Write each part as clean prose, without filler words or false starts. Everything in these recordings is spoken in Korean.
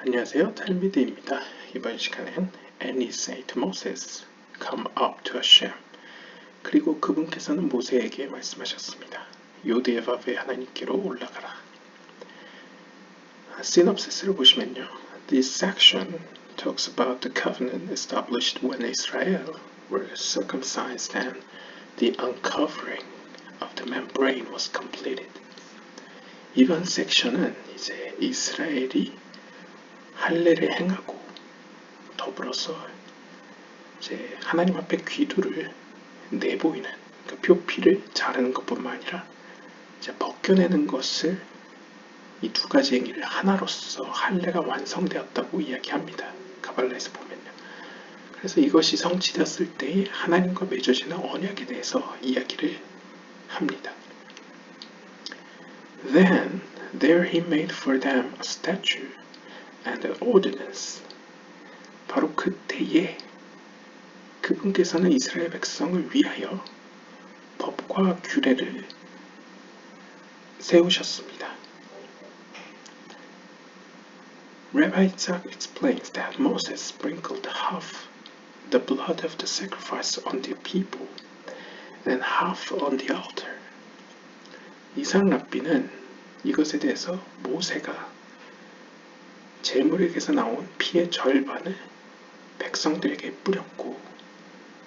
안녕하세요, 탈미드입니다. 이번 시간엔 And he said to Moses, Come up to Hashem. 그리고 그분께서는 모세에게 말씀하셨습니다. 요디에바베 하나님께로 올라가라. 시놉시스를 보시면요. This section talks about the covenant established when Israel were circumcised and the uncovering of the membrane was completed. 이번 섹션은 이제 이스라엘이 할례를 행하고 더불어서 이제 하나님 앞에 기도를 내보이는 그 표피를 자르는 것뿐만 아니라 이제 벗겨내는 것을 이 두 가지 행위를 하나로서 할례가 완성되었다고 이야기합니다. 가발라에서 보면요. 그래서 이것이 성취되었을 때에 하나님과 맺어지는 언약에 대해서 이야기를 합니다. Then there he made for them a statute and an ordinance. 바로 그때에 그분께서는 이스라엘 백성을 위하여 법과 규례를 세우셨습니다. Rabbi Isaac explains that Moses sprinkled half the blood of the sacrifice on the people and half on the altar. 이삭 랍비는 이것에 대해서 모세가 제물에게서 나온 피의 절반을 백성들에게 뿌렸고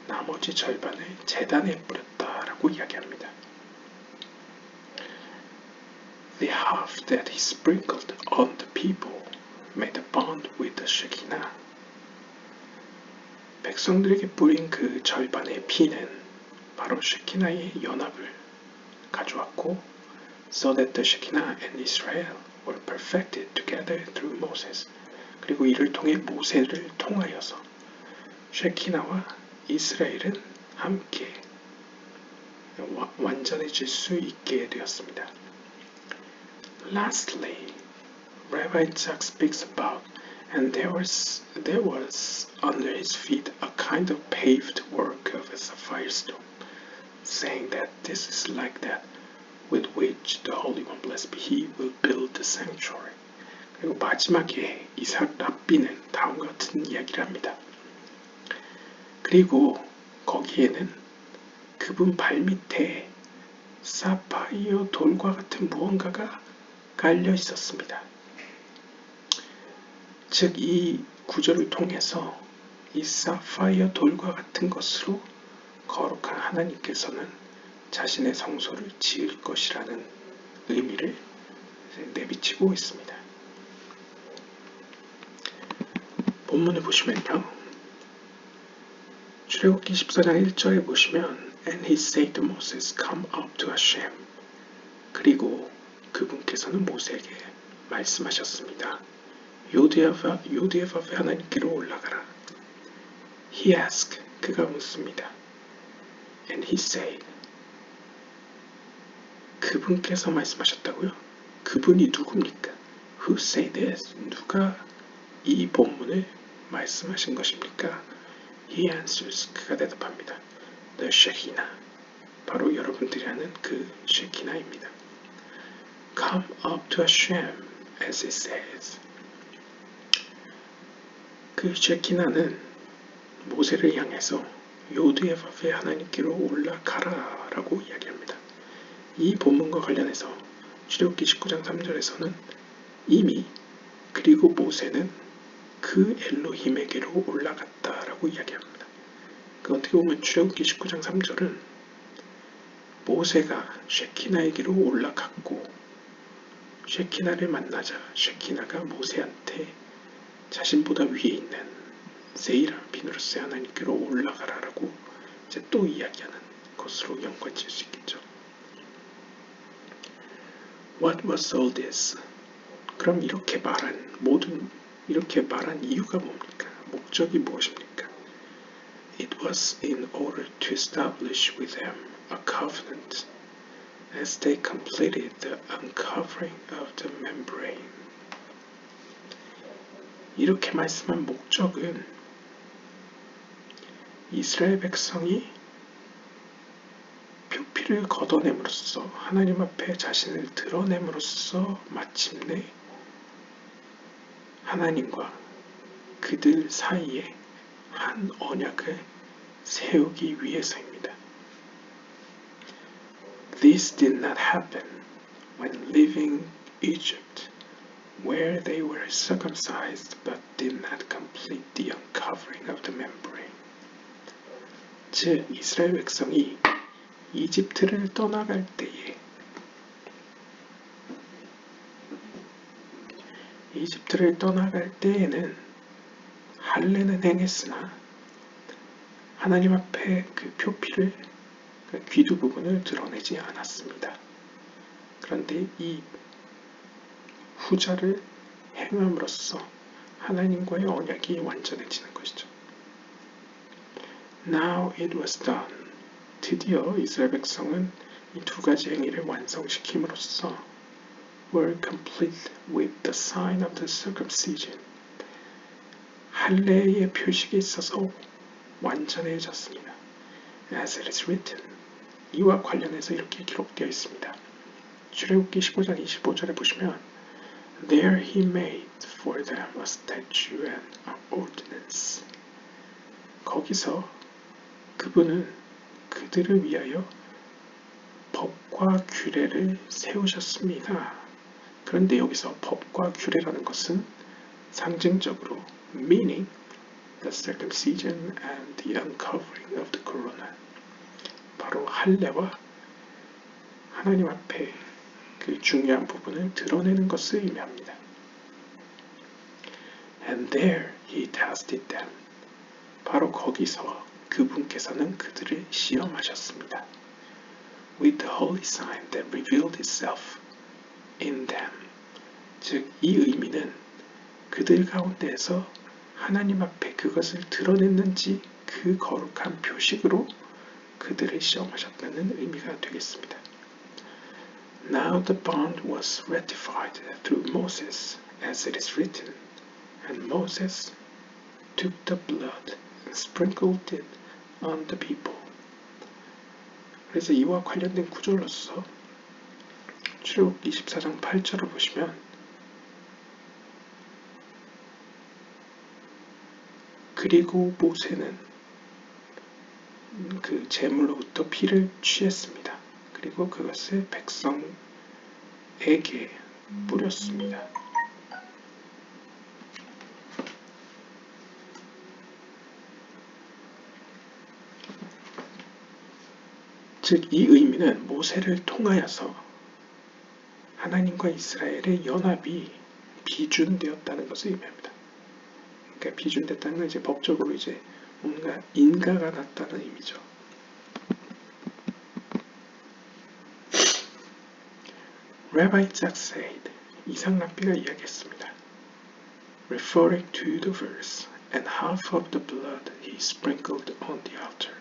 나머지 절반을 제단에 뿌렸다라고 이야기합니다. The half that he sprinkled on the people made a bond with the Shekinah. 백성들에게 뿌린 그 절반의 피는 바로 쉐키나의 연합을 가져왔고 so that the Shekinah and Israel were perfected together through Moses. 그리고 이를 통해 모세를 통하여서 쉐키나와 이스라엘은 함께 완전해질 수 있게 되었습니다. Lastly, Rabbi Isaac speaks about and there was under his feet a kind of paved work of a sapphire stone, saying that this is like that with which the Holy One, blessed be He, will build the sanctuary. 그리고 마지막에 이삭 랍비는 다음과 같은 이야기를 합니다. 그리고 거기에는 그분 발밑에 사파이어 돌과 같은 무언가가 깔려 있었습니다. 즉, 이 구절을 통해서 이 사파이어 돌과 같은 것으로 거룩한 하나님께서는 자신의 성소를 지을 것이라는 의미를 내비치고 있습니다. 본문을 보시면요. 출애굽기 14장 1절에 보시면 And he said to Moses, Come up to Hashem. 그리고 그분께서는 모세에게 말씀하셨습니다. 요디에바베 하나님께로 올라가라. He asked, 그가 묻습니다. And he said, 그분께서 말씀하셨다고요? 그분이 누굽니까? Who said this? 누가 이 본문을 말씀하신 것입니까? He answers, 그가 대답합니다. The Shekinah, 바로 여러분들이 아는 그 쉐키나입니다. Come up to Hashem, as it says. 그 쉐키나는 모세를 향해서 요디에바베 하나님께로 올라가라 라고 이야기합니다. 이 본문과 관련해서 출애굽기 19장 3절에서는 이미 그리고 모세는 그 엘로힘에게로 올라갔다라고 이야기합니다. 그 어떻게 보면 출애굽기 19장 3절은 모세가 쉐키나에게로 올라갔고 쉐키나를 만나자 쉐키나가 모세한테 자신보다 위에 있는 세이람 비누르스의 하나님께로 올라가라라고 이제 또 이야기하는 것으로 연관지을 수 있겠죠. What was all this? 그럼 이렇게 말한 이유가 뭡니까? 목적이 무엇입니까? It was in order to establish with them a covenant as they completed the uncovering of the membrane. 이렇게 말씀한 목적은 이스라엘 백성이 표피를 걷어냄으로써 하나님 앞에 자신을 드러냄으로써 마침내 하나님과 그들 사이에 한 언약을 세우기 위해서입니다. This did not happen when leaving Egypt, where they were circumcised but did not complete the uncovering of the membrane. 즉, 이스라엘 백성이 이집트를 떠나갈 때에 에는 할례는 행했으나 하나님 앞에 그 표피를, 그 귀두 부분을 드러내지 않았습니다. 그런데 이 후자를 행함으로써 하나님과의 언약이 완전해지는 것이죠. Now it was done. 드디어 이스라엘 백성은 이 두 가지 행위를 완성시킴으로써 were complete with the sign of the circumcision. 할례의 표식에 있어서 완전해졌습니다. As it is written. 이와 관련해서 이렇게 기록되어 있습니다. 출애굽기 15장 25절에 보시면 There he made for them a statute and an ordinance. 거기서 그분은 그들을 위하여 법과 규례를 세우셨습니다. 그런데 여기서 법과 규례라는 것은 상징적으로 meaning the circumcision and the uncovering of the corona. 바로 할례와 하나님 앞에 그 중요한 부분을 드러내는 것을 의미합니다. And there he tested them. 바로 거기서 그분께서는 그들을 시험하셨습니다. With the holy sign that revealed itself in them. 즉, 이 의미는 그들 가운데에서 하나님 앞에 그것을 드러냈는지 그 거룩한 표식으로 그들을 시험하셨다는 의미가 되겠습니다. Now the bond was ratified through Moses, as it is written, and Moses took the blood and sprinkled it on the people. 그래서 이와 관련된 구절로서 출애굽기 24장 8절을 보시면 그리고 모세는 그 제물로부터 피를 취했습니다. 그리고 그것을 백성에게 뿌렸습니다. 즉, 이 의미는 모세를 통하여서 하나님과 이스라엘의 연합이 비준되었다는 것을 의미합니다. 그러니까 비준됐다는 건 이제 법적으로 이제 뭔가 인가가 났다는 의미죠. Rabbi Isaac said, 이삭 랍비가 이야기했습니다. Referring to the verse, and half of the blood he sprinkled on the altar.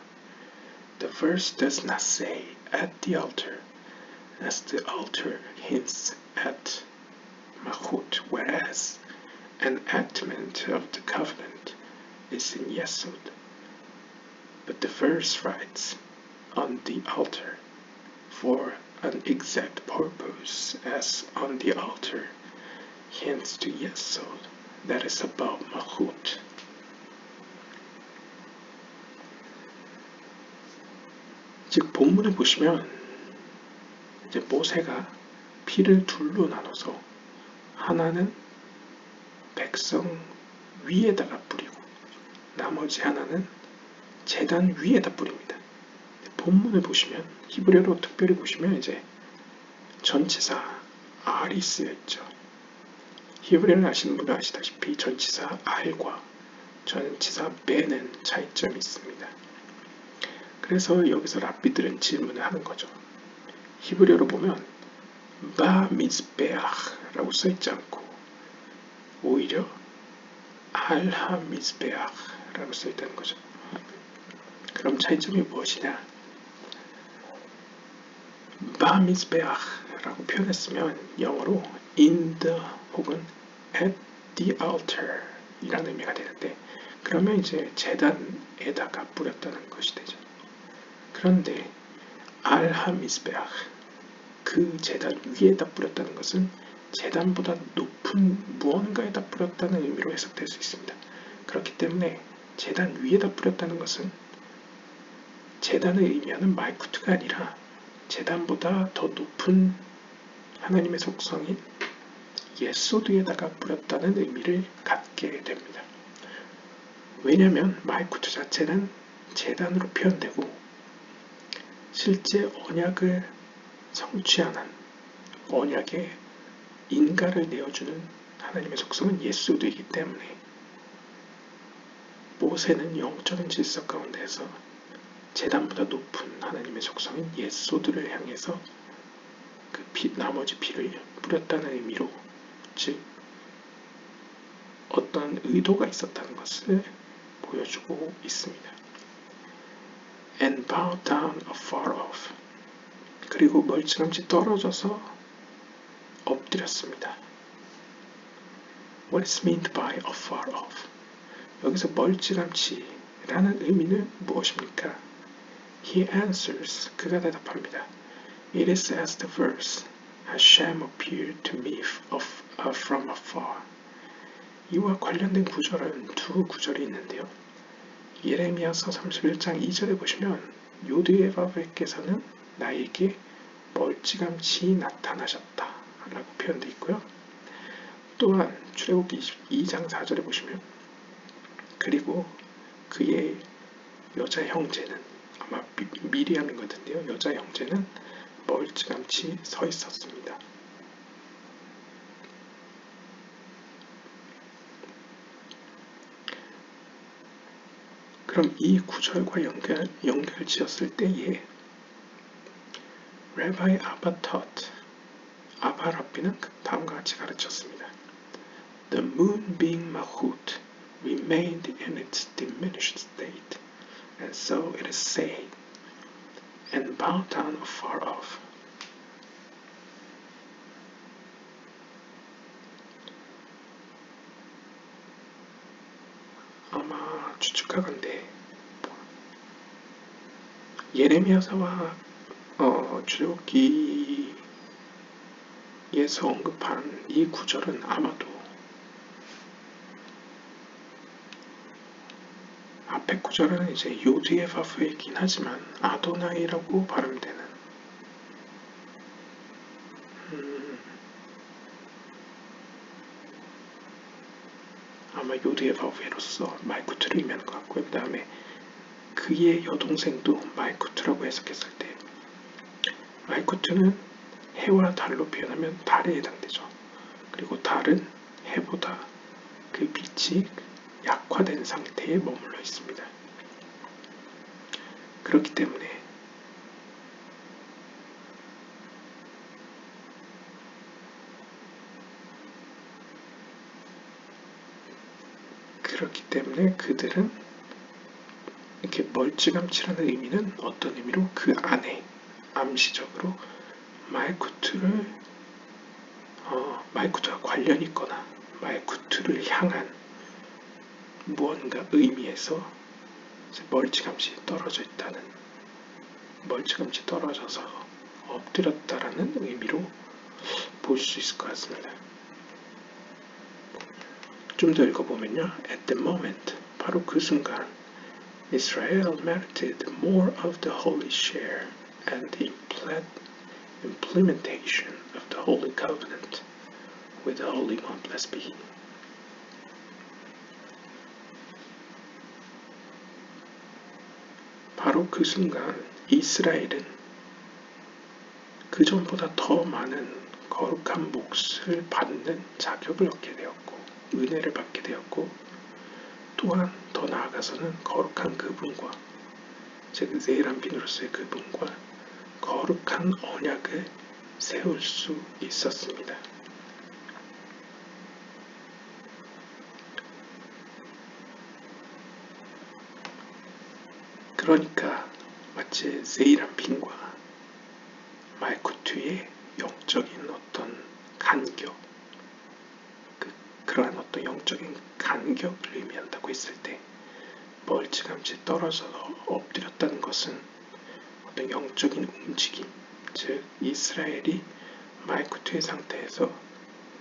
The verse does not say at the altar, as the altar hints at Mahut, whereas an enactment of the covenant is in Yesod. But the verse writes, on the altar, for an exact purpose, as on the altar hints to Yesod, that is above Mahut. 즉, 본문을 보시면 이제 모세가 피를 둘로 나눠서 하나는 백성 위에다가 뿌리고 나머지 하나는 제단 위에다 뿌립니다. 본문을 보시면 히브리어로 특별히 보시면 이제 전치사 R이 쓰여 있죠. 히브리어를 아시는 분은 아시다시피 전치사 R과 전치사 베는 차이점이 있습니다. 그래서 여기서 랍비들은 질문을 하는 거죠. 히브리어로 보면 바 미즈베아라고 써있지 않고 오히려 알하 미즈베아라고 써있다는 거죠. 그럼 차이점이 무엇이냐? 바 미즈베아라고 표현했으면 영어로 in the 혹은 at the altar 이라는 의미가 되는데, 그러면 이제 제단에다가 뿌렸다는 것이 되죠. 그런데 알하 미즈베아, 그 제단 위에다 뿌렸다는 것은 제단보다 높은 무언가에다 뿌렸다는 의미로 해석될 수 있습니다. 그렇기 때문에 제단 위에다 뿌렸다는 것은 제단을 의미하는 말쿠트가 아니라 제단보다 더 높은 하나님의 속성인 예소드에다가 뿌렸다는 의미를 갖게 됩니다. 왜냐하면 말쿠트 자체는 제단으로 표현되고 실제 언약을 성취하는 언약의 인가를 내어주는 하나님의 속성은 예소드이기 때문에 모세는 영적인 질서 가운데서 제단보다 높은 하나님의 속성인 예소드를 향해서 그 나머지 피를 뿌렸다는 의미로, 즉 어떤 의도가 있었다는 것을 보여주고 있습니다. And bow down afar off. 그리고 멀찌감치 떨어져서 엎드렸습니다. What is meant by afar off? 여기서 멀찌감치라는 의미는 무엇입니까? He answers. 그가 대답합니다. It is as the verse, Hashem appeared to me from afar. 이와 관련된 구절은 두 구절이 있는데요. 예레미야서 31장 2절에 보시면 요드예바베께서는 나에게 멀찌감치 나타나셨다 라고 표현되어 있고요. 또한 출애굽기 22장 4절에 보시면 그리고 그의 여자 형제는 아마 미리암인 것 같은데요. 여자 형제는 멀찌감치 서 있었습니다. 그럼 이 구절과 연결 지었을 때에 Rabbi Abba taught, 아바 랍비는 다음과 같이 가르쳤습니다. The moon being Mahut remained in its diminished state, and so it is said, and bowed down afar off. 아마 추측하건대 예레미야서와 출애굽기에서 언급한 이 구절은 아마도 앞에 구절은 이제 요드예바브이긴 하지만 아도나이라고 발음되는 아마 요드예바브로서 말쿠트를 의미하는 것 같고요. 그 다음에 그의 여동생도 말쿠트라고 해석했을 때 말쿠트는 해와 달로 표현하면 달에 해당되죠. 그리고 달은 해보다 그 빛이 약화된 상태에 머물러 있습니다. 그렇기 때문에 그들은 이렇게 멀찌감치라는 의미는 어떤 의미로 그 안에 암시적으로 말쿠트가 관련이 있거나 말쿠트를 향한 무언가 의미에서 멀찌감치 떨어져 있다는, 멀찌감치 떨어져서 엎드렸다라는 의미로 볼 수 있을 것 같습니다. 좀 더 읽어보면요. At the moment, 바로 그 순간 Israel merited more of the holy share and the implementation of the holy covenant with the Holy One, blessed be He. 바로 그 순간 이스라엘은 그 전보다 더 많은 거룩한 몫을 받는 자격을 얻게 되었고 은혜를 받게 되었고 또한 더 나아가서는 거룩한 그분과 즉 세이람빈으로서의 그분과 거룩한 언약을 세울 수 있었습니다. 그러니까 마치 세이람빈과 말쿠트의 영적인 어떤 간격, 그러한 어떤 영적인 간격을 의미한다고 했을 때 멀찌감치 떨어져서 엎드렸다는 것은 어떤 영적인 움직임, 즉 이스라엘이 말쿠트의 상태에서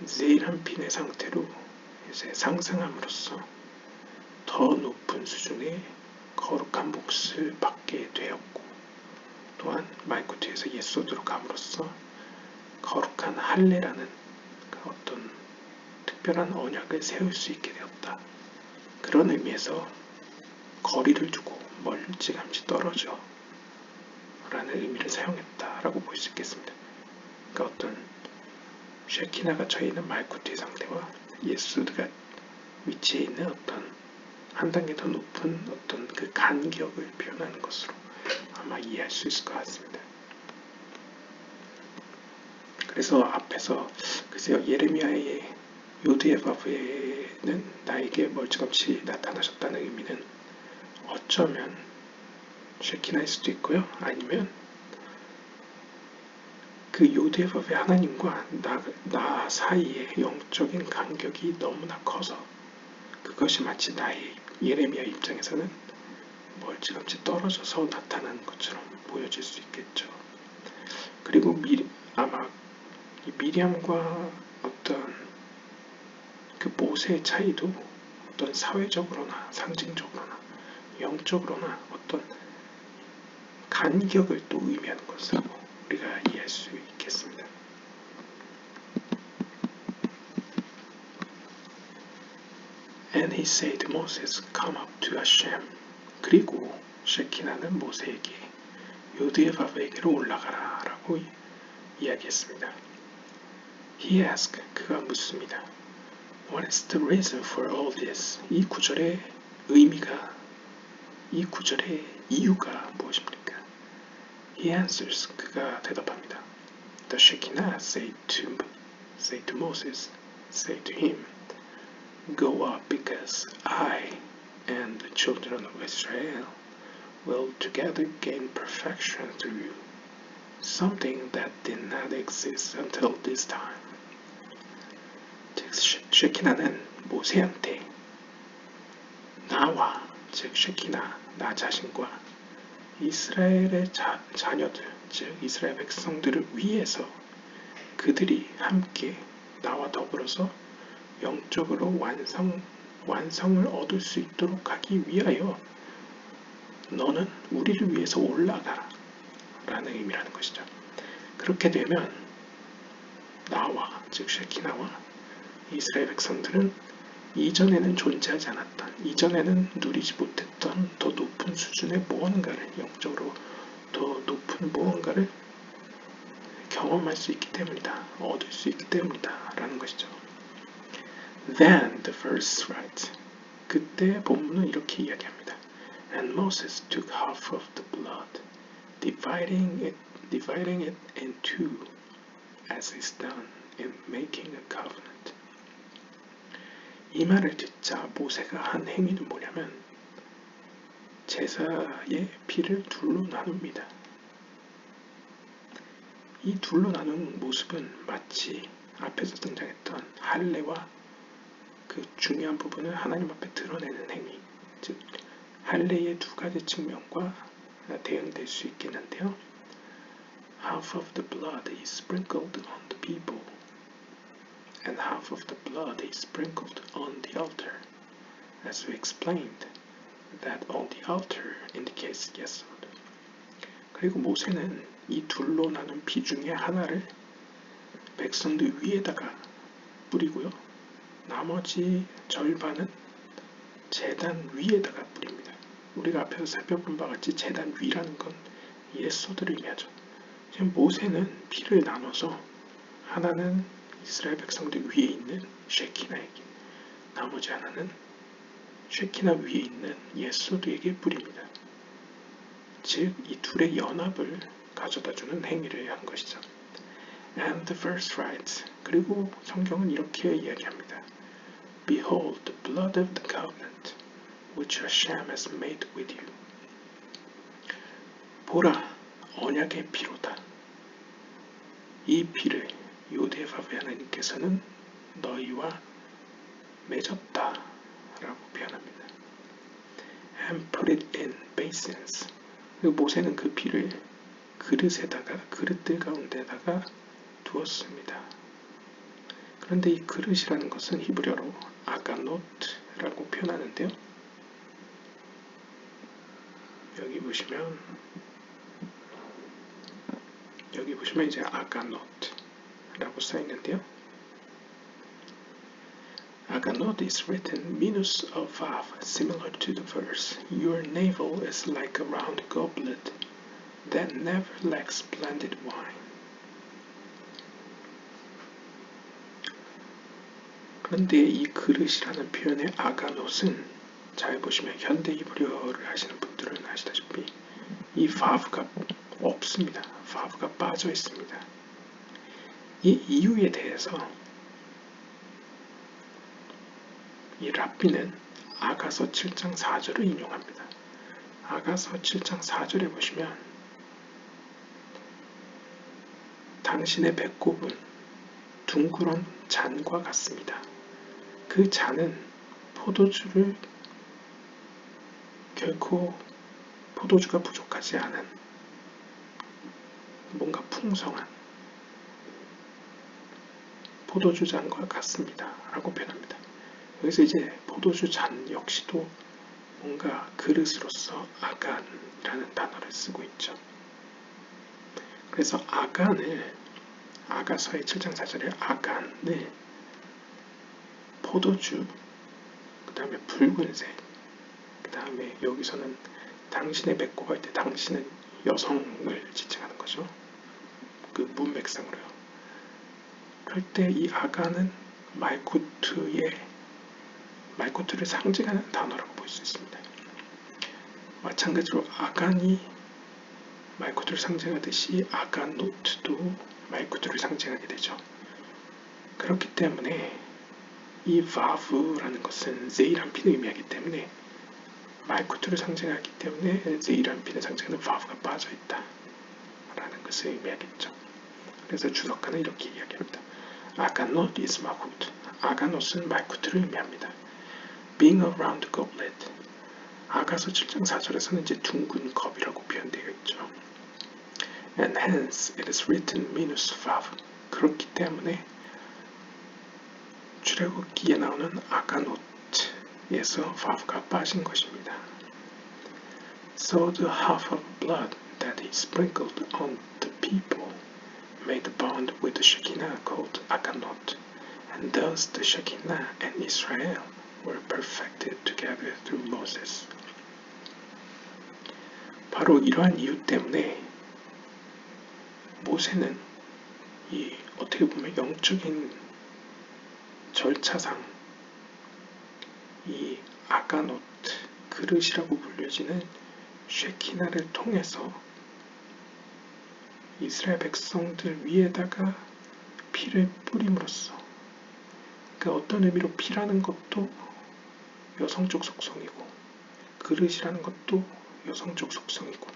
ze이란핀의 상태로 이제 상승함으로써 더 높은 수준의 거룩한 몫을 받게 되었고, 또한 말구트에서 예소드로 감으로써 거룩한 할례라는 어떤 특별한 언약을 세울 수 있게 되었다. 그런 의미에서 거리를 두고 멀찌감치 떨어져 라는 의미를 사용했다라고 볼 수 있겠습니다. 그러니까 어떤 쉐키나가 처해 있는 말쿠트의 상태와 예수드가 위치해 있는 어떤 한 단계 더 높은 어떤 그 간격을 표현하는 것으로 아마 이해할 수 있을 것 같습니다. 그래서 앞에서 글쎄요, 예레미야의 요드예바브에는 나에게 멀찌감치 나타나셨다는 의미는 어쩌면 쉐키나일 수도 있고요, 아니면 그 요드예바브의 하나님과 나 사이의 영적인 간격이 너무나 커서 그것이 마치 나의 예레미야 입장에서는 멀찌감치 떨어져서 나타나는 것처럼 보여질 수 있겠죠. 그리고 아마 이 미리암과 어떤 그 모세의 차이도 어떤 사회적으로나 상징적으로나 영적으로나 어떤 간격을 또 의미하는 것으로 우리가 이해할 수 있겠습니다. And he said to Moses, come up to Hashem. 그리고 쉐키나는 모세에게 요드예바브에게로 올라가라 라고 이야기했습니다. He asked, 그가 묻습니다. What is the reason for all this? 이 구절의 의미가, 이 구절의 이유가 무엇입니까? He answers, 그가 대답합니다. The Shekinah said to Moses, say to him, Go up because I and the children of Israel will together gain perfection through you, something that did not exist until this time. 즉 쉐키나는 모세한테 나와, 즉 쉐키나, 나 자신과 이스라엘의 자녀들, 즉 이스라엘 백성들을 위해서 그들이 함께 나와 더불어서 영적으로 완성을 얻을 수 있도록 하기 위하여 너는 우리를 위해서 올라가라 라는 의미라는 것이죠. 그렇게 되면 나와, 즉 쉐키나와 이스라엘 백성들은 이전에는 존재하지 않았던, 이전에는 누리지 못했던 더 높은 수준의 무언가를, 영적으로 더 높은 무언가를 경험할 수 있기 때문이다, 얻을 수 있기 때문이다 라는 것이죠. Then the verse writes, 그때 본문은 이렇게 이야기합니다. And Moses took half of the blood, dividing it in two, as is done in making a covenant. 이 말을 듣자 모세가 한 행위는 뭐냐면 제사의 피를 둘로 나눕니다. 이 둘로 나눈 모습은 마치 앞에서 등장했던 할례와 그 중요한 부분을 하나님 앞에 드러내는 행위, 즉 할례의 두 가지 측면과 대응될 수 있겠는데요. Half of the blood is sprinkled on the people, and half of the blood is sprinkled on the altar. As we explained, that on the altar indicates yesod. 그리고 모세는 이 둘로 나눈 피 중에 하나를 백성들 위에다가 뿌리고요. 나머지 절반은 제단 위에다가 뿌립니다. 우리가 앞에서 살펴본 바와 같이 제단 위라는 건 예소드를 의미하죠. 지금 모세는 피를 나눠서 하나는 이스라엘 백성들 위에 있는 쉐키나에게, 나머지 하나는 쉐키나 위에 있는 예소드에게 뿌립니다. 즉 이 둘의 연합을 가져다주는 행위를 한 것이죠. And the verse writes, 그리고 성경은 이렇게 이야기합니다. Behold the blood of the covenant which Hashem has made with you. 보라, 언약의 피로다. 이 피를 요드예바브의 하나님께서는 너희와 맺었다 라고 표현합니다. And put it in basins. 모세는 그 피를 그릇들 가운데다가 두었습니다. 그런데 이 그릇이라는 것은 히브리어로 아가노트라고 표현하는데요. 여기 보시면 이제 아가노트라고 써 있는데요. Aganot is written minus a vav, similar to the verse, Your navel is like a round goblet that never lacks splendid wine. 그런데 이 그릇이라는 표현의 아가노트는 잘 보시면 현대 히브리어를 하시는 분들은 아시다시피 이 vav가 없습니다. vav가 빠져 있습니다. 이 이유에 대해서 이 랍비는 아가서 7장 4절을 인용합니다. 아가서 7장 4절에 보시면 당신의 배꼽은 둥그런 잔과 같습니다. 그 잔은 결코 포도주가 부족하지 않은 뭔가 풍성한 포도주 잔과 같습니다. 라고 표현합니다. 여기서 이제 포도주 잔 역시도 뭔가 그릇으로서 아간이라는 단어를 쓰고 있죠. 그래서 아가서의 7장 4절에 아간을 포도주, 그 다음에 붉은색, 그 다음에 여기서는 당신의 배꼽 할 때 당신은 여성을 지칭하는 거죠. 그 문맥상으로요. 그럴 때 이 아간은 말코트를 상징하는 단어라고 볼 수 있습니다. 마찬가지로 아간이 말코트를 상징하듯이 아가노트도 말코트를 상징하게 되죠. 그렇기 때문에 이 바브라는 것은 제이란핀을 의미하기 때문에 말코트를 상징하기 때문에 제이란핀을 상징하는 바브가 빠져있다 라는 것을 의미하겠죠. 그래서 주석가는 이렇게 이야기합니다. 아가노트 is 마쿠트. 아가노트는 말코트를 의미합니다. Being a round goblet. 아가서 7장 4절에서는 이제 둥근 컵이라고 표현되어 있죠. And hence it is written minus vav. 그렇기 때문에 출애굽기에 나오는 아가노트에서 vav가 빠진 것입니다. So the half of blood that he sprinkled on the people made a bond with the Shekinah called Aganot, and thus the Shekinah and Israel were perfected together through Moses. 바로 이러한 이유 때문에 모세는 이 어떻게 보면 영적인 절차상 이 아가노트 그릇이라고 불려지는 쉐키나를 통해서 이스라엘 백성들 위에다가 피를 뿌림으로써 그 어떤 의미로 피라는 것도 여성적 속성이고 그릇이라는 것도 여성적 속성이고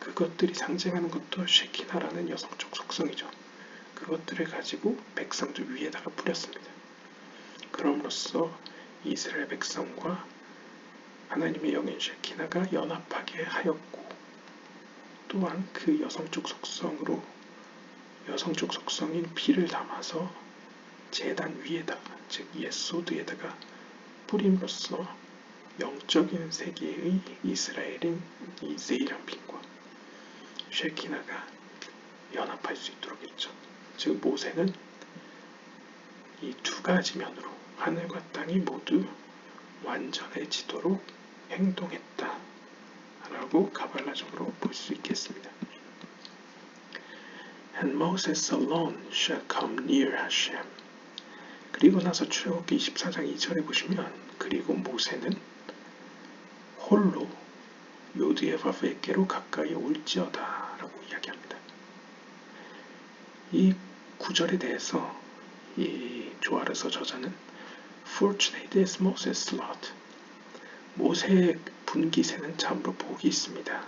그것들이 상징하는 것도 쉐키나라는 여성적 속성이죠. 그것들을 가지고 백성들 위에다가 뿌렸습니다. 그럼으로써 이스라엘 백성과 하나님의 영인 쉐키나가 연합하게 하였고 또한 그 여성적 속성인 피를 담아서 제단 위에다가 즉 예소드에다가 뿌림으로써 영적인 세계의 이스라엘인 이 제이란핀과 쉐키나가 연합할 수 있도록 했죠. 즉 모세는 이 두 가지 면으로 하늘과 땅이 모두 완전해지도록 행동했다 라고 가발라적으로 볼 수 있겠습니다. And Moses alone shall come near Hashem. 그리고 나서 출애굽기 24장 2절에 보시면 그리고 모세는 홀로 요드의 바브에게로 가까이 올지어다 라고 이야기합니다. 이 구절에 대해서 이 조아르서 저자는 Fortunate is Moses' lot. 모세의 분기세는 참으로 복이 있습니다.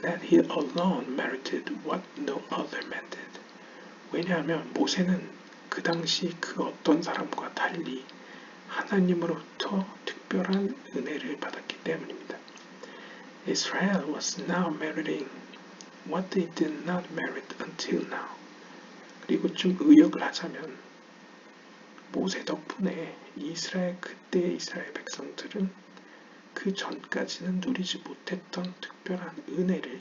That he alone merited what no other man did. 왜냐하면 모세는 그 당시 그 어떤 사람과 달리 하나님으로부터 특별한 은혜를 받았기 때문입니다. Israel was now meriting what they did not merit until now. 그리고 좀 의역을 하자면 모세 덕분에 그때의 이스라엘 백성들은 그 전까지는 누리지 못했던 특별한 은혜를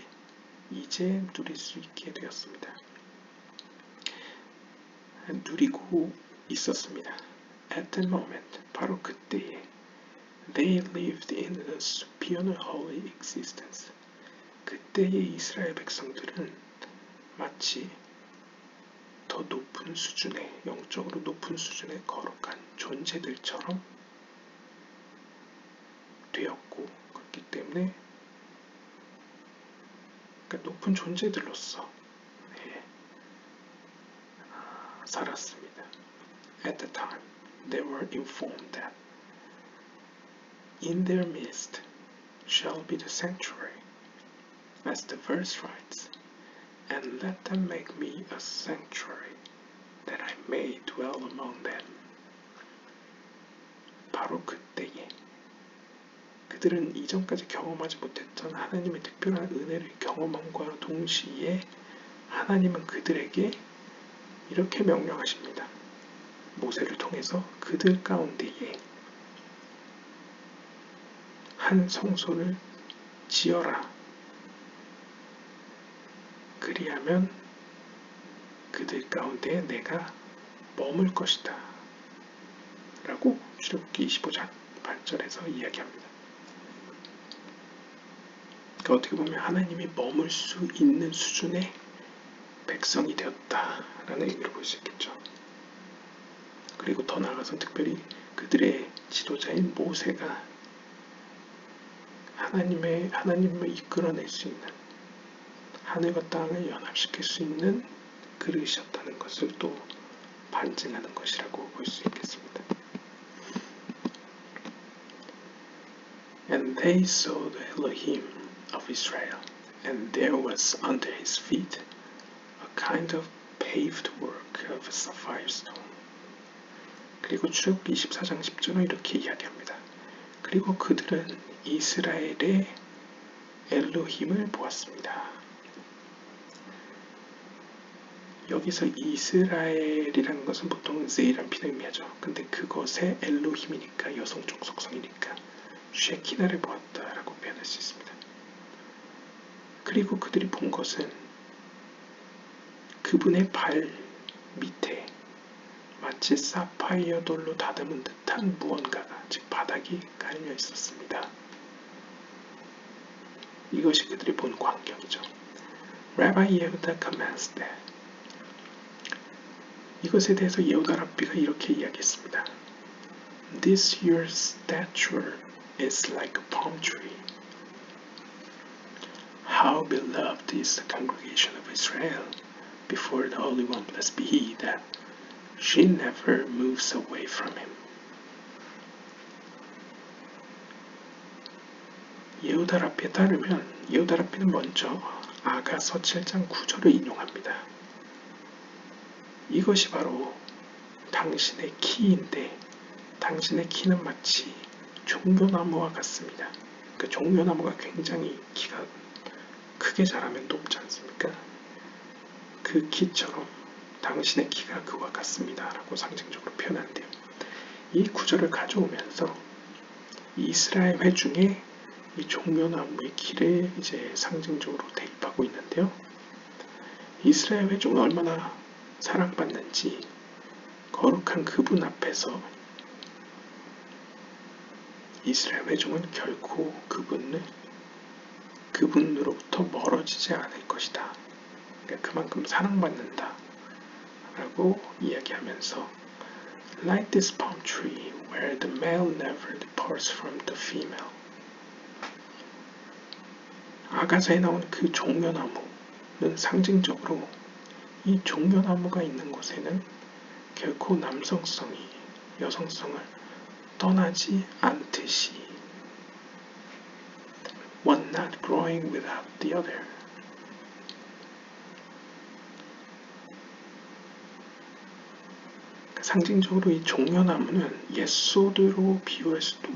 이제 누릴 수 있게 되었습니다. 누리고 있었습니다. At the moment, 바로 그때에 They lived in a superior holy existence. 그때의 이스라엘 백성들은 마치 더 높은 수준의, 영적으로 높은 수준의 거룩한 존재들처럼 되었고, 그렇기 때문에 그러니까 높은 존재들로서 살았습니다. At the time, they were informed that in their midst shall be the sanctuary, as the verse writes, and let them make me a sanctuary, that I may dwell among them. 바로 그때에 그들은 이전까지 경험하지 못했던 하나님의 특별한 은혜를 경험함과 동시에 하나님은 그들에게 이렇게 명령하십니다. 모세를 통해서 그들 가운데에 한 성소를 지어라. 그리하면 그들 가운데 내가 머물 것이다. 라고 출애굽기 25장 8절에서 이야기합니다. 그러니까 어떻게 보면 하나님이 머물 수 있는 수준의 백성이 되었다라는 의미로 볼 수 있겠죠. 그리고 더 나아가서 특별히 그들의 지도자인 모세가 하나님을 이끌어낼 수 있는, 하늘과 땅을 연합시킬 수 있는 그릇이었다는 것을 또 반증하는 것이라고 볼 수 있겠습니다. And they saw the Elohim of Israel, and there was under his feet a kind of paved work of sapphire stone. 그리고 출애굽기 24장 10절은 이렇게 이야기합니다. 그리고 그들은 이스라엘의 엘로힘을 보았습니다. 여기서 이스라엘이라는 것은 보통 제이란 피를 의미하죠. 근데 그것의 엘로힘이니까 여성적 속성이니까 쉐키나를 보았다라고 표현할 수 있습니다. 그리고 그들이 본 것은 그분의 발 밑에 마치 사파이어 돌로 다듬은 듯한 무언가가, 즉 바닥이 깔려 있었습니다. 이것이 그들이 본 광경이죠. Rabbi Yehuda comments that 이것에 대해서 예후다 랍비가 이렇게 이야기했습니다. This your stature is like a palm tree. How beloved is the congregation of Israel before the Holy One, blessed be He, that she never moves away from Him. 예후다 랍비에 따르면 예후다 랍비는 먼저 아가서 7장 9절을 인용합니다. 이것이 바로 당신의 키인데 당신의 키는 마치 종려나무와 같습니다. 그 종려나무가 굉장히 키가 크게 자라면 높지 않습니까? 그 키처럼 당신의 키가 그와 같습니다. 라고 상징적으로 표현하는데요. 이 구절을 가져오면서 이스라엘 회중에 이 종려나무의 키를 이제 상징적으로 대입하고 있는데요. 이스라엘 회중은 얼마나 사랑받는지 거룩한 그분 앞에서 이스라엘 회중은 결코 그분으로부터 멀어지지 않을 것이다. 그러니까 그만큼 사랑받는다 라고 이야기하면서 Like this palm tree where the male never departs from the female. 아가서에 나온 그 종려나무는 상징적으로 이 종려나무가 있는 곳에는 결코 남성성이 여성성을 떠나지 않듯이 one not growing without the other. 상징적으로 이 종려나무는 옛소드로 비유할 수도,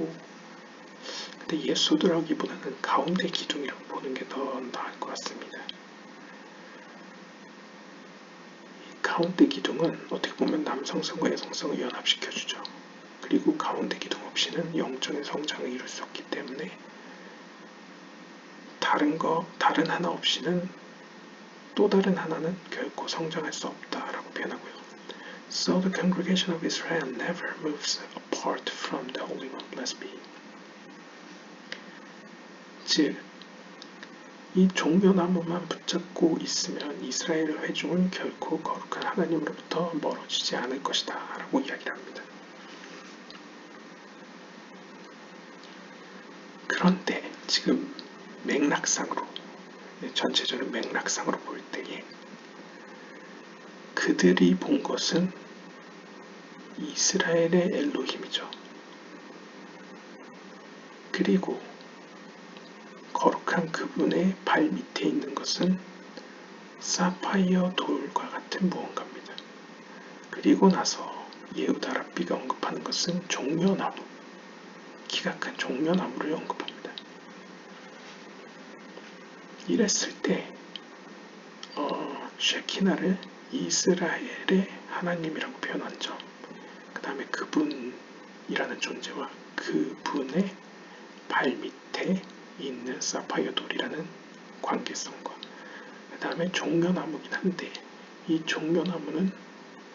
근데 옛소드라기보다는 가운데 기둥이라고 보는 게 더 나을 것 같습니다. 가운데 기둥은 어떻게 보면 남성성과 여성성을 연합시켜주죠. 그리고 가운데 기둥 없이는 영적인 성장을 이룰 수 없기 때문에 다른 하나 없이는 또 다른 하나는 결코 성장할 수 없다라고 표현하고요. So the congregation of Israel never moves apart from the Holy One, blessed be. 즉, 이 종려나무만 붙잡고 있으면 이스라엘 회중은 결코 거룩한 하나님으로부터 멀어지지 않을 것이다 라고 이야기를 합니다. 그런데 지금 맥락상으로, 전체적인 맥락상으로 볼 때에 그들이 본 것은 이스라엘의 엘로힘이죠. 그리고 거룩한 그분의 발 밑에 있는 것은 사파이어 돌과 같은 무언가입니다. 그리고 나서 예후다 랍비가 언급하는 것은 종려나무, 키가 큰 종려나무를 언급합니다. 이랬을 때 쉐키나를 이스라엘의 하나님이라고 표현한 점, 그 다음에 그분이라는 존재와 그분의 발 밑에 있는 사파이어 돌이라는 관계성과 그 다음에 종려나무긴 한데 이 종려나무는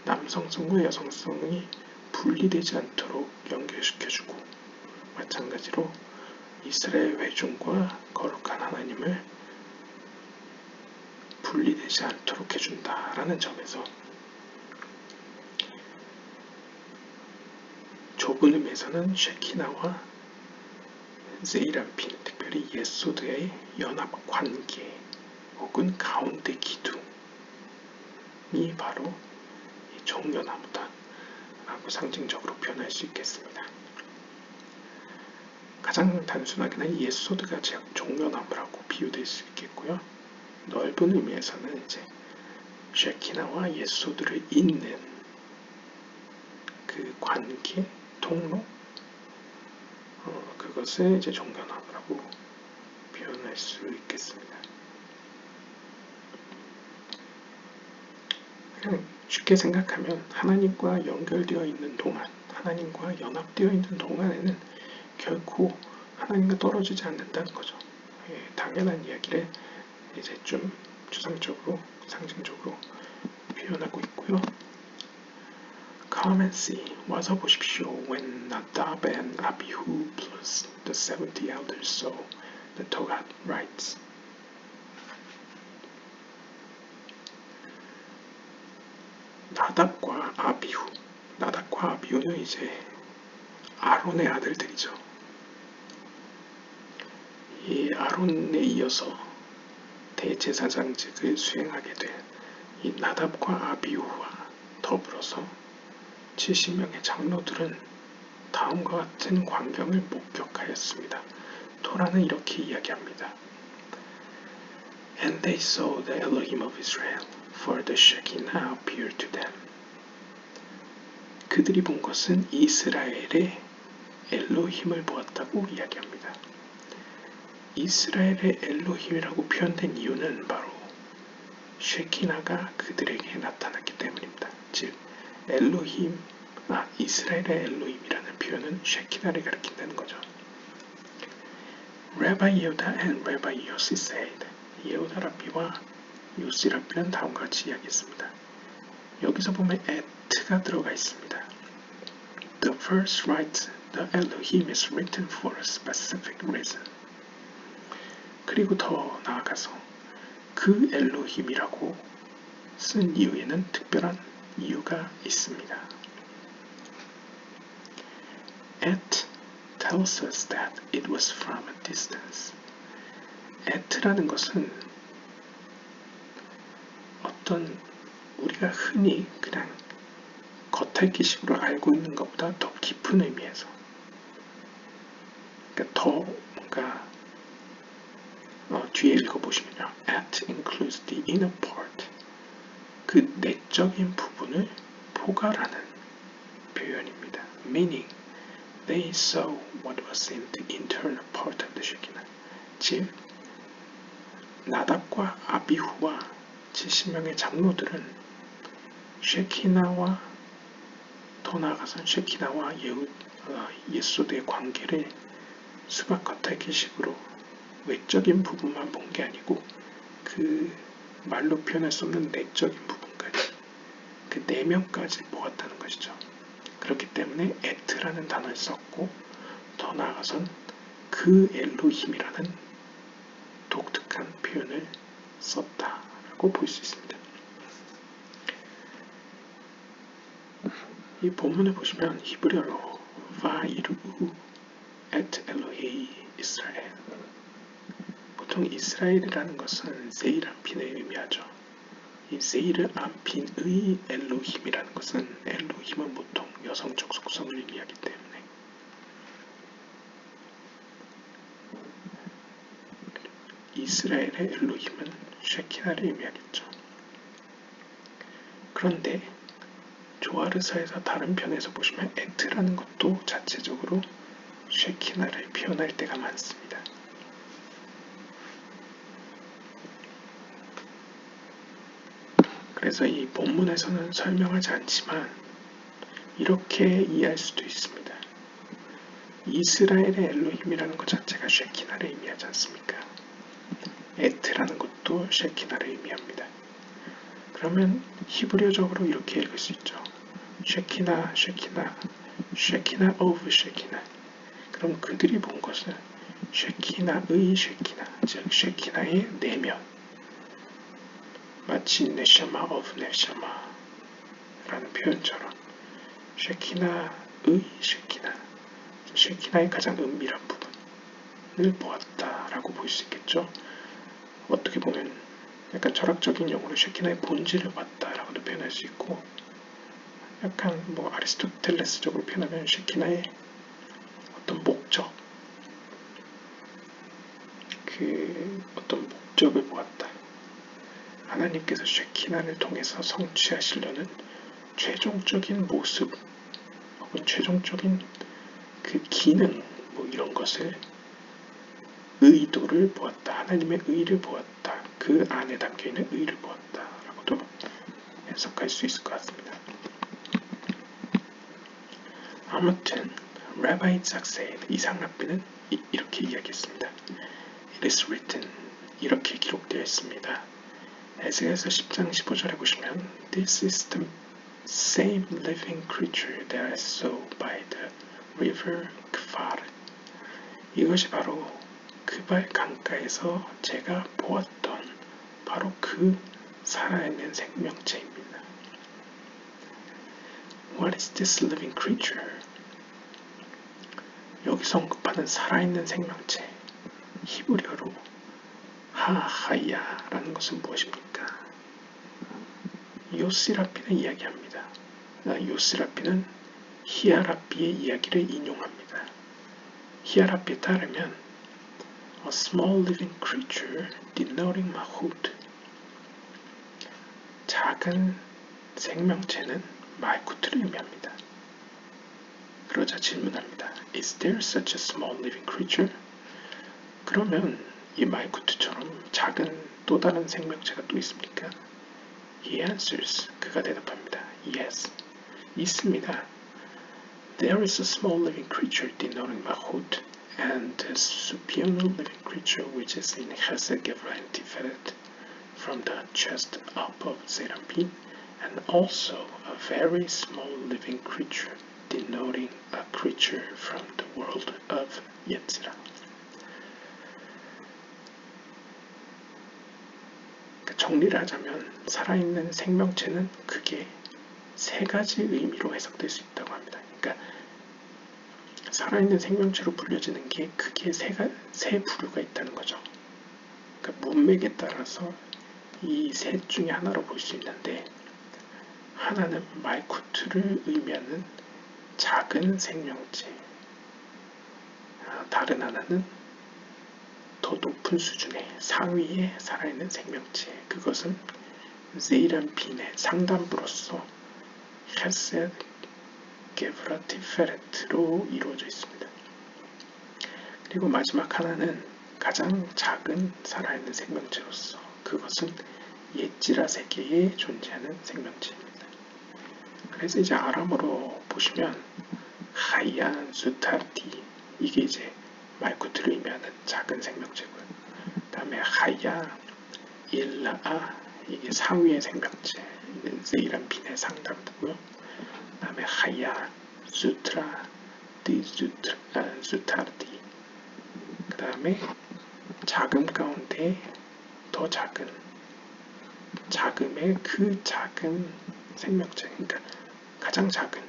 남성성과 여성성이 분리되지 않도록 연결시켜주고 마찬가지로 이스라엘 회중과 거룩한 하나님을 분리되지 않도록 해준다라는 점에서 좁은 의미에서는 쉐키나와 세이라핀, 특별히 예소드의 연합관계 혹은 가운데 기둥이 바로 이 종려나무다 라고 상징적으로 표현할 수 있겠습니다. 가장 단순하게는 예소드가 종려나무라고 비유될 수 있겠고요. 넓은 의미에서는 이제 쉐키나와 예소드를 잇는 그 관계, 통로, 그것을 이제 종려나무라고 표현할 수 있겠습니다. 그냥 쉽게 생각하면 하나님과 연결되어 있는 동안, 하나님과 연합되어 있는 동안에는 결코 하나님과 떨어지지 않는다는 거죠. 당연한 이야기를 이제 좀 추상적으로, 상징적으로 표현하고 있고요. Come and see, 와서 보십시오. When Nadab and Abihu plus the 70 elders saw, the Torah writes. 나답과 아비후는 이제 아론의 아들들이죠. 이 아론에 이어서 대제사장직을 수행하게 된 이 나답과 아비후와 더불어서 70명의 장로들은 다음과 같은 광경을 목격하였습니다. 토라는 이렇게 이야기합니다. And they saw the Elohim of Israel, for the Shekinah appeared to them. 그들이 본 것은 이스라엘의 엘로힘을 보았다고 이야기합니다. 이스라엘의 엘로힘이라고 표현된 이유는 바로 쉐키나가 그들에게 나타났기 때문입니다. 즉, 이스라엘의 엘로힘이라는 표현은 쉐키나를 가리킨다는 거죠. Rabbi Yehuda and Rabbi Yossi said, 예후다 랍비와 요시 랍비는 다음과 같이 이야기했습니다. 여기서 보면 at가 들어가 있습니다. The verse writes, the Elohim is written for a specific reason. 그리고 더 나아가서 그 엘로힘이라고 쓴 이유에는 특별한 이유가 있습니다. At tells us that it was from a distance. at라는 것은 어떤 우리가 흔히 그냥 겉핥기식으로 알고 있는 것보다 더 깊은 의미에서, 그러니까 더 뭔가 뒤에 읽어보시면요. At includes the inner part. 그 내적인 부분을 포괄하는 표현입니다. Meaning, they saw what was in the internal part of the Shekinah. 즉, 나답과 아비후와 70명의 장로들은 쉐키나와 더 나아가선 쉐키나와 예소드의 관계를 수박겉핥기식으로 외적인 부분만 본 게 아니고 그 말로 표현할 수 없는 내적인 부분까지 그 내면까지 보았다는 것이죠. 그렇기 때문에 에트라는 단어를 썼고 더 나아가선 그 엘로힘이라는 독특한 표현을 썼다라고 볼 수 있습니다. 이 본문을 보시면 히브리어로 바이루 에트 엘로헤이 이스라엘, 보통 이스라엘이라는 것은 세일 안핀을 의미하죠. 이 세일 안핀의 엘로힘이라는 것은 엘로힘은 보통 여성적 속성을 의미하기 때문에 이스라엘의 엘로힘은 쉐키나를 의미하겠죠. 그런데 조아르서에서 다른 편에서 보시면 에트라는 것도 자체적으로 쉐키나를 표현할 때가 많습니다. 그래서 이 본문에서는 설명하지 않지만 이렇게 이해할 수도 있습니다. 이스라엘의 엘로힘이라는 것 자체가 쉐키나를 의미하지 않습니까? 에트라는 것도 쉐키나를 의미합니다. 그러면 히브리어적으로 이렇게 읽을 수 있죠. 쉐키나, 쉐키나, 쉐키나 오브 쉐키나. 그럼 그들이 본 것은 쉐키나의 쉐키나, 즉 쉐키나의 내면, 마치 네샤마 오브 네샤마 라는 표현처럼 쉐키나의 쉐키나, 쉐키나의 가장 은밀한 부분을 보았다라고 볼 수 있겠죠. 어떻게 보면 약간 철학적인 용어로 쉐키나의 본질을 봤다라고도 표현할 수 있고, 약간 아리스토텔레스적으로 표현하면 쉐키나의 어떤 목적, 어떤 목적을 보았다. 하나님께서 쉐키나를 통해서 성취하시려는 최종적인 모습 혹은 최종적인 그 기능 이런 것을 의도를 보았다. 하나님의 의를 보았다. 그 안에 담겨있는 의를 보았다. 라고도 해석할 수 있을 것 같습니다. 아무튼 라바이 짝세인 이상랍비는 이렇게 이야기했습니다. It is written, 이렇게 기록되어 있습니다. 에스겔서 10장 15절에 보시면 This is the same living creature that I saw by the river Kfar. 이것이 바로 그발 강가에서 제가 보았던 바로 그 살아있는 생명체입니다. What is this living creature? 여기서 언급하는 살아있는 생명체, 히브리어로 하하야라는 것은 무엇입니까? 요시라피는 이야기합니다. 요시라피는 히아라피의 이야기를 인용합니다. 히아라피에 따르면 A small living creature denoting Mahut. 작은 생명체는 말쿠트를 의미합니다. 그러자 질문합니다. Is there such a small living creature? 그러면 이 말쿠트처럼 작은 또 다른 생명체가 또 있습니까? He answers. 그가 대답합니다. Yes. 있습니다. There is a small living creature denoting Mahut and a superior living creature which is in Chesed Gevurah and Tiferet from the chest up of Seraphim, and also a very small living creature denoting a creature from the world of Yetzirah. 정리를 하자면 살아있는 생명체는 크게 세 가지 의미로 해석될 수 있다고 합니다. 그러니까 살아있는 생명체로 불려지는 게 크게 세 부류가 있다는 거죠. 그러니까 문맥에 따라서 이 셋 중에 하나로 볼 수 있는데, 하나는 말쿠트를 의미하는 작은 생명체, 다른 하나는 더 높은 수준의 상위의 살아있는 생명체, 그것은 제이란핀의 상단부로서 헤셋 게브라 티페레트로 이루어져 있습니다. 그리고 마지막 하나는 가장 작은 살아있는 생명체로서, 그것은 예찌라 세계에 존재하는 생명체입니다. 그래서 이제 아람어로 보시면 하얀 수타티, 이게 이제 말쿠트를 의미하는 작은 생명체고요. 그 다음에 하야 일라아, 이게 상위의 생명체, 세이란 빈의 상담이고요. 그 다음에 하야 수트라 수타르디, 그 다음에 작음 가운데 더 작은, 작음의 그 작은 생명체, 그러니까 가장 작은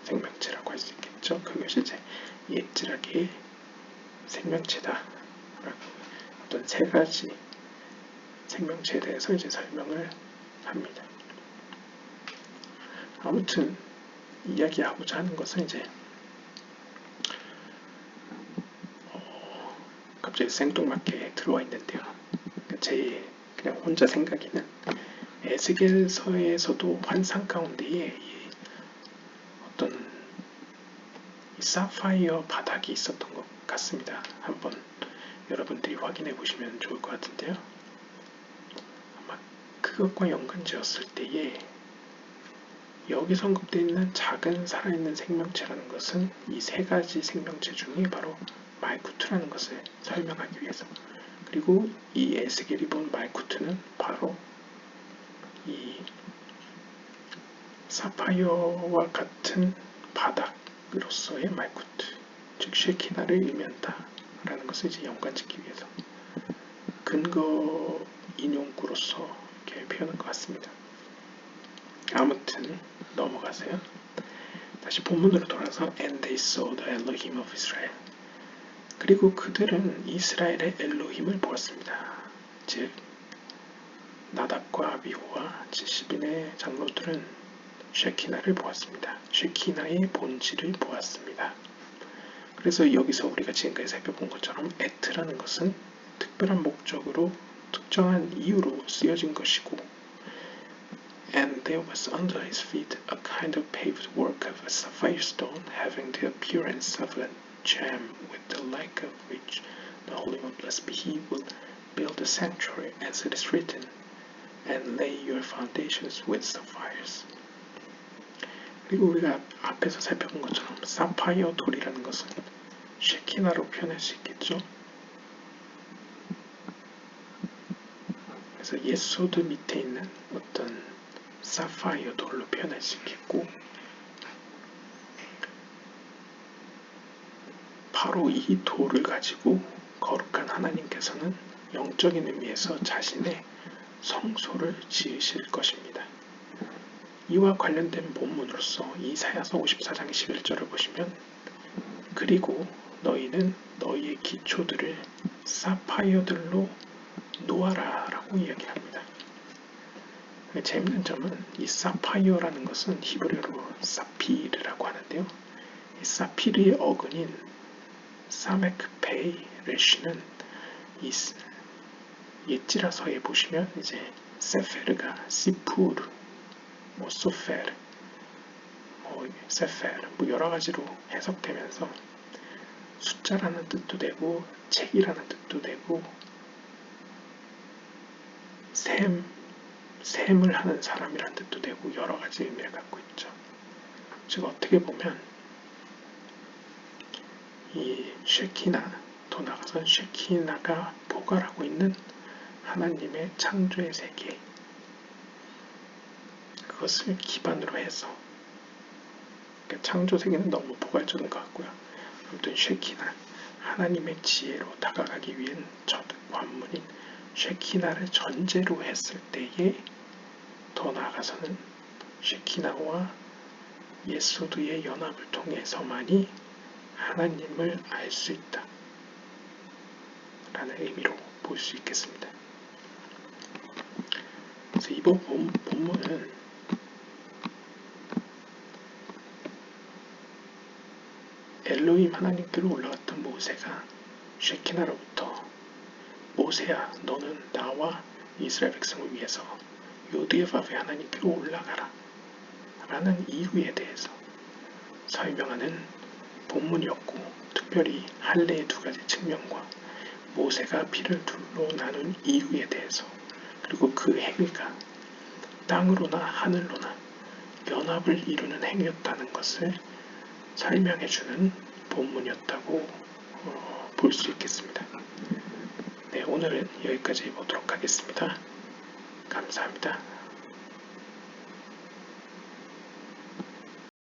생명체라고 할 수 있겠죠. 그것이 이제 예지락의 생명체다. 어떤 세 가지 생명체에 대해서 이제 설명을 합니다. 아무튼 이야기하고자 하는 것은 이제 갑자기 생뚱맞게 들어와 있는데요. 제 그냥 혼자 생각에는 에스겔서에서도 환상 가운데에 어떤 이 사파이어 바닥이 있었던 것 같습니다. 한번 여러분들이 확인해 보시면 좋을 것 같은데요. 아마 그것과 연관지었을 때에 여기서 언급되어 있는 작은 살아있는 생명체라는 것은 이 세 가지 생명체 중에 바로 말쿠트라는 것을 설명하기 위해서, 그리고 이 에스겔이 본 말쿠트는 바로 이 사파이어와 같은 바닥으로서의 말쿠트, 즉 쉐키나를 의미한다 라는 것을 이제 연관짓기 위해서 근거 인용구로서 이렇게 표현한 것 같습니다. 아무튼 넘어가세요. 다시 본문으로 돌아서 And they saw the Elohim of Israel. 그리고 그들은 이스라엘의 엘로힘을 보았습니다. 즉 나답과 아비후와 70인의 장로들은 쉐키나를 보았습니다. 쉐키나의 본질을 보았습니다. 그래서 여기서 우리가 지금까지 살펴본 것처럼 에트라는 것은 특별한 목적으로 특정한 이유로 쓰여진 것이고, And there was under his feet a kind of paved work of a sapphire stone having the appearance of a gem, with the like of which the Holy One, blessed be he, will build a sanctuary, as it is written, and lay your foundations with sapphires. 그리고 우리가 앞에서 살펴본 것처럼 사파이어 돌이라는 것은 쉐키나로 표현할 수 있겠죠. 그래서 예소드 밑에 있는 어떤 사파이어 돌로 표현할 수 있겠고, 바로 이 돌을 가지고 거룩한 하나님께서는 영적인 의미에서 자신의 성소를 지으실 것입니다. 이와 관련된 본문으로서 이사야서 54장 11절을 보시면, 그리고 너희는 너희의 기초들을 사파이어들로 놓아라 라고 이야기합니다. 재밌는 점은 이 사파이어라는 것은 히브리어로 사피르라고 하는데요. 이 사피르의 어근인 사메크페이 레시는 이 옛지라서에 보시면 이제 세페르가 시푸르, 소페르, 세페르 여러 가지로 해석되면서 숫자라는 뜻도 되고 책이라는 뜻도 되고 셈을 하는 사람이라는 뜻도 되고 여러 가지 의미를 갖고 있죠. 즉 어떻게 보면 이 쉐키나, 더 나아가서 쉐키나가 포괄하고 있는 하나님의 창조의 세계, 그것을 기반으로 해서, 그러니까 창조 세계는 너무 포괄적인 것 같고요. 아무튼 쉐키나, 하나님의 지혜로 다가가기 위한 첫 관문인 쉐키나를 전제로 했을 때에 더 나아가서는 쉐키나와 예소드의 연합을 통해서만이 하나님을 알 수 있다 라는 의미로 볼 수 있겠습니다. 그래서 이번 본문은 엘로힘 하나님께로 올라갔던 모세가 쉐키나로부터 모세야, 너는 나와 이스라엘 백성을 위해서 요드에바베 하나님께로 올라가라 라는 이유에 대해서 설명하는 본문이었고, 특별히 할례의 두 가지 측면과 모세가 피를 둘로 나눈 이유에 대해서, 그리고 그 행위가 땅으로나 하늘로나 연합을 이루는 행위였다는 것을 설명해주는 본문이었다고 볼 수 있겠습니다. 네, 오늘은 여기까지 보도록 하겠습니다. 감사합니다.